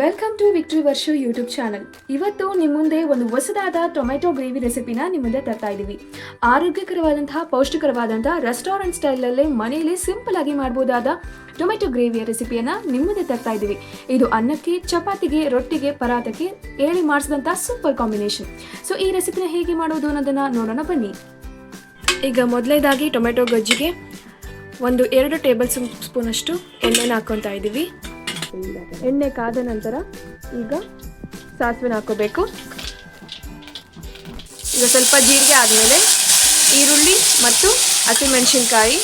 Welcome to victory Varshu YouTube channel. ಇವತ್ತು ನಿಮ್ಮ ಮುಂದೆ ಒಂದು ಹೊಸದಾದ ಟೊಮೆಟೊ ಗ್ರೇವಿ ರೆಸಿಪಿನ ನಿಮ್ಮ ಮುಂದೆ ತರ್ತಾ ಇದ್ದೀವಿ. ಆರೋಗ್ಯಕರವಾದಂತಹ ಪೌಷ್ಟಿಕರವಾದಂತಹ ರೆಸ್ಟೋರೆಂಟ್ ಸ್ಟೈಲಲ್ಲೇ ಮನೆಯಲ್ಲಿ ಸಿಂಪಲ್ ಆಗಿ ಮಾಡ್ಬೋದಾದ ಟೊಮೆಟೊ ಗ್ರೇವಿಯ ರೆಸಿಪಿಯನ್ನು ನಿಮ್ಮ ಮುಂದೆ ತರ್ತಾ ಇದ್ದೀವಿ. ಇದು ಅನ್ನಕ್ಕೆ, ಚಪಾತಿಗೆ, ರೊಟ್ಟಿಗೆ, ಪರಾತಕ್ಕೆ ಹೇಳಿ ಮಾಡಿಸಿದಂಥ ಸೂಪರ್ ಕಾಂಬಿನೇಷನ್. ಸೊ ಈ ರೆಸಿಪಿನ ಹೇಗೆ ಮಾಡೋದು ಅನ್ನೋದನ್ನು ನೋಡೋಣ ಬನ್ನಿ. ಈಗ ಮೊದಲನೇದಾಗಿ ಟೊಮೆಟೊ ಗೊಜ್ಜಿಗೆ 2 ಟೇಬಲ್ ಸ್ಪೂನಷ್ಟು ಎಣ್ಣೆನ ಹಾಕ್ಕೊತಾ ಇದ್ದೀವಿ. ಎಣ್ಣೆ ಕಾದ ನಂತರ ಈಗ ಸಾಸಿವೆನ ಹಾಕೋಬೇಕು. ಈಗ ಸ್ವಲ್ಪ ಜೀರಿಗೆ ಆದಮೇಲೆ ಈರುಳ್ಳಿ ಮತ್ತು ಹಸಿಮೆಣಸಿನ್ಕಾಯಿ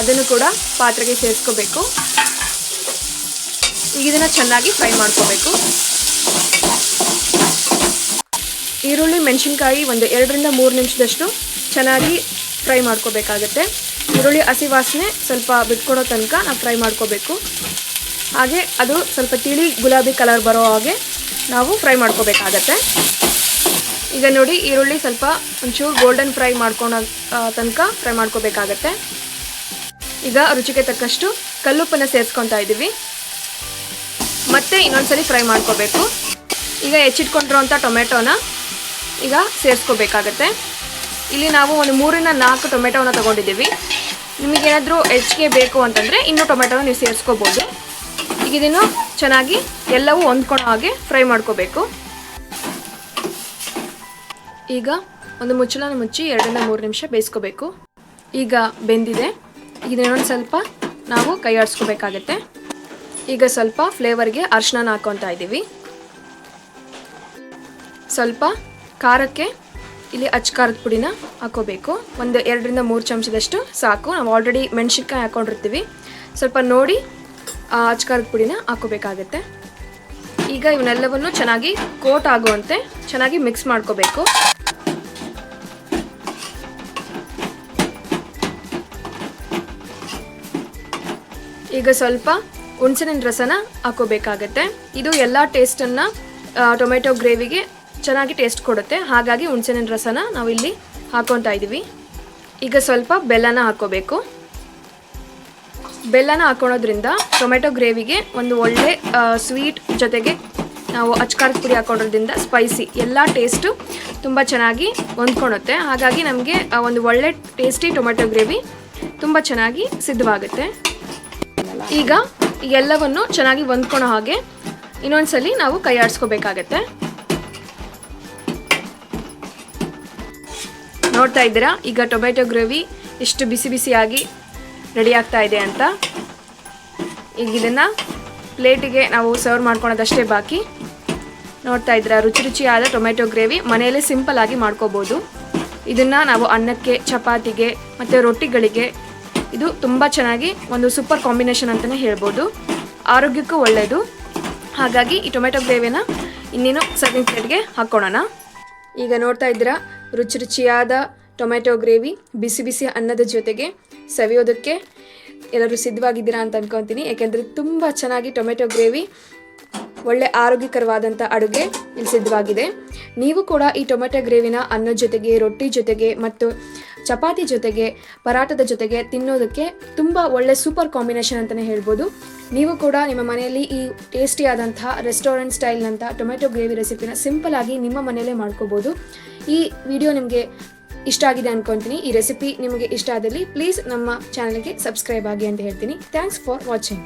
ಅದನ್ನು ಕೂಡ ಪಾತ್ರೆಗೆ ಸೇರಿಸ್ಕೋಬೇಕು. ಈಗ ಇದನ್ನು ಚೆನ್ನಾಗಿ ಫ್ರೈ ಮಾಡ್ಕೋಬೇಕು. ಈರುಳ್ಳಿ ಮೆಣಸಿನ್ಕಾಯಿ 2 ರಿಂದ 3 ನಿಮಿಷದಷ್ಟು ಚೆನ್ನಾಗಿ ಫ್ರೈ ಮಾಡ್ಕೋಬೇಕಾಗತ್ತೆ. ಈರುಳ್ಳಿ ಹಸಿ ವಾಸನೆ ಸ್ವಲ್ಪ ಬಿಟ್ಕೊಡೋ ತನಕ ನಾವು ಫ್ರೈ ಮಾಡ್ಕೋಬೇಕು. ಹಾಗೆ ಅದು ಸ್ವಲ್ಪ ತಿಳಿ ಗುಲಾಬಿ ಕಲರ್ ಬರೋ ಹಾಗೆ ನಾವು ಫ್ರೈ ಮಾಡ್ಕೋಬೇಕಾಗತ್ತೆ. ಈಗ ನೋಡಿ, ಈರುಳ್ಳಿ ಸ್ವಲ್ಪ ಒಂಚೂರು ಗೋಲ್ಡನ್ ಫ್ರೈ ಮಾಡ್ಕೊಳೋ ತನಕ ಫ್ರೈ ಮಾಡ್ಕೋಬೇಕಾಗತ್ತೆ. ಈಗ ರುಚಿಗೆ ತಕ್ಕಷ್ಟು ಕಲ್ಲುಪ್ಪನ್ನು ಸೇರಿಸ್ಕೊತಾ ಇದ್ದೀವಿ. ಮತ್ತೆ ಇನ್ನೊಂದ್ಸಲಿ ಫ್ರೈ ಮಾಡ್ಕೋಬೇಕು. ಈಗ ಹೆಚ್ಚಿಟ್ಕೊಂಡಿರೋಂಥ ಟೊಮೆಟೊನ ಈಗ ಸೇರಿಸ್ಕೋಬೇಕಾಗತ್ತೆ. ಇಲ್ಲಿ ನಾವು ಒಂದು 3 ರಿಂದ 4 ಟೊಮೆಟೊನ ತೊಗೊಂಡಿದ್ದೀವಿ. ನಿಮಗೇನಾದರೂ ಹೆಚ್ಚಿಗೆ ಬೇಕು ಅಂತಂದರೆ ಇನ್ನೂ ಟೊಮೆಟೊನ ನೀವು ಸೇರಿಸ್ಕೋಬೋದು. ಈಗ ಇದನ್ನು ಚೆನ್ನಾಗಿ ಎಲ್ಲವೂ ಹೊಂದ್ಕೊಳ್ಳೋ ಹಾಗೆ ಫ್ರೈ ಮಾಡ್ಕೋಬೇಕು. ಈಗ ಒಂದು ಮುಚ್ಚಳನ ಮುಚ್ಚಿ 2 ರಿಂದ 3 ನಿಮಿಷ ಬೇಯಿಸ್ಕೋಬೇಕು. ಈಗ ಬೆಂದಿದೆ. ಈಗ ಇನ್ನೊಂದು ಸ್ವಲ್ಪ ನಾವು ಕೈ ಆಡಿಸ್ಕೋಬೇಕಾಗತ್ತೆ. ಈಗ ಸ್ವಲ್ಪ ಫ್ಲೇವರ್ಗೆ ಅರಿಶಿನ ಹಾಕ್ಕೊತಾ ಇದ್ದೀವಿ. ಸ್ವಲ್ಪ ಖಾರಕ್ಕೆ ಇಲ್ಲಿ ಖಾರದ ಪುಡಿನ ಹಾಕೋಬೇಕು. 2 ರಿಂದ 3 ಚಮಚದಷ್ಟು ಸಾಕು. ನಾವು ಆಲ್ರೆಡಿ ಮೆಣಸಿನ್ಕಾಯಿ ಹಾಕ್ಕೊಂಡಿರ್ತೀವಿ. ಸ್ವಲ್ಪ ನೋಡಿ ಖಾರದ ಪುಡಿನ ಹಾಕೋಬೇಕಾಗತ್ತೆ. ಈಗ ಇವನ್ನೆಲ್ಲವನ್ನು ಚೆನ್ನಾಗಿ ಕೋಟ್ ಆಗುವಂತೆ ಚೆನ್ನಾಗಿ ಮಿಕ್ಸ್ ಮಾಡ್ಕೋಬೇಕು. ಈಗ ಸ್ವಲ್ಪ ಹುಣಸೆಹಣ್ಣಿನ ರಸನ ಹಾಕೋಬೇಕಾಗತ್ತೆ. ಇದು ಎಲ್ಲ ಟೇಸ್ಟನ್ನು ಟೊಮೆಟೊ ಗ್ರೇವಿಗೆ ಚೆನ್ನಾಗಿ ಟೇಸ್ಟ್ ಕೊಡುತ್ತೆ. ಹಾಗಾಗಿ ಹುಣಸೆಹಣ್ಣಿನ ರಸನ ನಾವು ಇಲ್ಲಿ ಹಾಕೊತಾ ಇದ್ದೀವಿ. ಈಗ ಸ್ವಲ್ಪ ಬೆಲ್ಲನ ಹಾಕೋಬೇಕು. ಬೆಲ್ಲನ ಹಾಕೊಳ್ಳೋದ್ರಿಂದ ಟೊಮೆಟೊ ಗ್ರೇವಿಗೆ ಒಂದು ಒಳ್ಳೆ ಸ್ವೀಟ್ ಜೊತೆಗೆ ನಾವು ಖಾರದ ಪುಡಿ ಹಾಕೊಳ್ಳೋದ್ರಿಂದ ಸ್ಪೈಸಿ ಎಲ್ಲ ಟೇಸ್ಟು ತುಂಬ ಚೆನ್ನಾಗಿ ಹೊಂದ್ಕೊಳುತ್ತೆ. ಹಾಗಾಗಿ ನಮಗೆ ಒಂದು ಒಳ್ಳೆ ಟೇಸ್ಟಿ ಟೊಮೆಟೊ ಗ್ರೇವಿ ತುಂಬ ಚೆನ್ನಾಗಿ ಸಿದ್ಧವಾಗುತ್ತೆ. ಈಗ ಎಲ್ಲವನ್ನು ಚೆನ್ನಾಗಿ ಹೊಂದ್ಕೊಳೋ ಹಾಗೆ ಇನ್ನೊಂದ್ಸಲಿ ನಾವು ಕೈ ಆಡಿಸ್ಕೋಬೇಕಾಗತ್ತೆ. ನೋಡ್ತಾ ಇದ್ದೀರಾ ಈಗ ಟೊಮೆಟೊ ಗ್ರೇವಿ ಎಷ್ಟು ಬಿಸಿ ಬಿಸಿಯಾಗಿ ರೆಡಿ ಆಗ್ತಾ ಇದೆ ಅಂತ. ಈಗ ಇದನ್ನು ಪ್ಲೇಟಿಗೆ ನಾವು ಸರ್ವ್ ಮಾಡ್ಕೊಳೋದಷ್ಟೇ ಬಾಕಿ. ನೋಡ್ತಾ ಇದ್ದೀರಾ ರುಚಿಯಾದ ಟೊಮೆಟೊ ಗ್ರೇವಿ ಮನೆಯಲ್ಲೇ ಸಿಂಪಲ್ ಆಗಿ ಮಾಡ್ಕೋಬೋದು. ಇದನ್ನು ನಾವು ಅನ್ನಕ್ಕೆ, ಚಪಾತಿಗೆ ಮತ್ತು ರೊಟ್ಟಿಗಳಿಗೆ ಇದು ತುಂಬ ಚೆನ್ನಾಗಿ ಒಂದು ಸೂಪರ್ ಕಾಂಬಿನೇಷನ್ ಅಂತಲೇ ಹೇಳ್ಬೋದು. ಆರೋಗ್ಯಕ್ಕೂ ಒಳ್ಳೆಯದು. ಹಾಗಾಗಿ ಈ ಟೊಮೆಟೊ ಗ್ರೇವಿನ ಇನ್ನೇನು ಸರ್ವಿಂಗ್ ಪ್ಲೇಟ್ಗೆ ಹಾಕ್ಕೊಳ್ಳೋಣ. ಈಗ ನೋಡ್ತಾ ಇದ್ದೀರಾ ರುಚಿಯಾದ ಟೊಮೆಟೊ ಗ್ರೇವಿ ಬಿಸಿ ಬಿಸಿ ಅನ್ನದ ಜೊತೆಗೆ ಸವಿಯೋದಕ್ಕೆ ಎಲ್ಲರೂ ಸಿದ್ಧವಾಗಿದ್ದೀರಾ ಅಂತ ಅಂದ್ಕೊತೀನಿ. ಏಕೆಂದರೆ ತುಂಬ ಚೆನ್ನಾಗಿ ಟೊಮೆಟೊ ಗ್ರೇವಿ ಒಳ್ಳೆ ಆರೋಗ್ಯಕರವಾದಂಥ ಅಡುಗೆ ಇಲ್ಲಿ ಸಿದ್ಧವಾಗಿದೆ. ನೀವು ಕೂಡ ಈ ಟೊಮೆಟೊ ಗ್ರೇವಿನ ಅನ್ನದ ಜೊತೆಗೆ, ರೊಟ್ಟಿ ಜೊತೆಗೆ ಮತ್ತು ಚಪಾತಿ ಜೊತೆಗೆ, ಪರಾಟದ ಜೊತೆಗೆ ತಿನ್ನೋದಕ್ಕೆ ತುಂಬ ಒಳ್ಳೆ ಸೂಪರ್ ಕಾಂಬಿನೇಷನ್ ಅಂತಲೇ ಹೇಳ್ಬೋದು. ನೀವು ಕೂಡ ನಿಮ್ಮ ಮನೆಯಲ್ಲಿ ಈ ಟೇಸ್ಟಿಯಾದಂಥ ರೆಸ್ಟೋರೆಂಟ್ ಸ್ಟೈಲ್ನಂಥ ಟೊಮೆಟೊ ಗ್ರೇವಿ ರೆಸಿಪಿನ ಸಿಂಪಲ್ ಆಗಿ ನಿಮ್ಮ ಮನೆಯಲ್ಲೇ ಮಾಡ್ಕೋಬೋದು. ಈ ವಿಡಿಯೋ ನಿಮಗೆ ಇಷ್ಟ ಆಗಿದೆ ಅಂದ್ಕೊತೀನಿ. ಈ ರೆಸಿಪಿ ನಿಮಗೆ ಇಷ್ಟ ಆದಲ್ಲಿ ಪ್ಲೀಸ್ ನಮ್ಮ ಚಾನಲ್ಗೆ ಸಬ್ಸ್ಕ್ರೈಬ್ ಆಗಿ ಅಂತ ಹೇಳ್ತೀನಿ. Thanks for watching.